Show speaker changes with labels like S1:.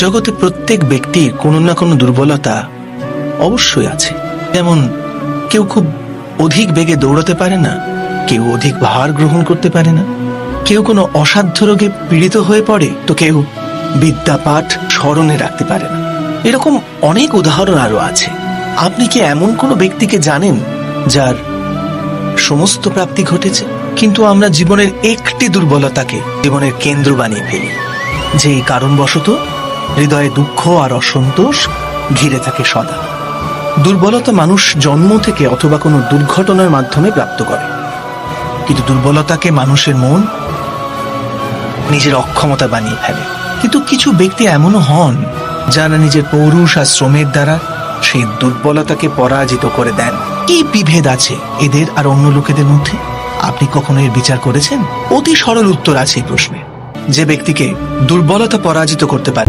S1: জগতে প্রত্যেক ব্যক্তির কোনো না কোনো দুর্বলতা অবশ্যই আছে। যেমন কেউ খুব অধিক বেগে দৌড়াতে পারে না, কেউ অধিক ভার গ্রহণ করতে পারে না, কেউ কোনো অসাধ্য রোগে পীড়িত হয়ে পড়ে, তো কেউ বিদ্যাপাঠ স্মরণে রাখতে পারে না। এরকম অনেক উদাহরণ আরো আছে। আপনি কি এমন কোনো ব্যক্তিকে জানেন যার সমস্ত প্রাপ্তি ঘটেছে? কিন্তু আমরা জীবনের একটি দুর্বলতাকে জীবনের কেন্দ্র বানিয়ে ফেলি, যে কারণবশত হৃদয়ে দুঃখ আর অসন্তোষ ঘিরে থাকে সদা। দুর্বলতা মানুষ জন্ম থেকে অথবা কোনো দুর্ঘটনার মাধ্যমে প্রাপ্ত করে, কিন্তু দুর্বলতাকে মানুষের মন নিজের অক্ষমতা বানিয়ে ফেলে। কিন্তু কিছু ব্যক্তি এমনও হন যারা নিজের পৌরুষ আর শ্রমের দ্বারা সেই দুর্বলতাকে পরাজিত করে দেন। কি বিভেদ আছে এদের আর অন্য লোকেদের মধ্যে? আপনি কখনো এর বিচার করেছেন? অতি সরল উত্তর আছে এই প্রশ্নে। যে ব্যক্তিকে দুর্বলতা পরাজিত করতে পারে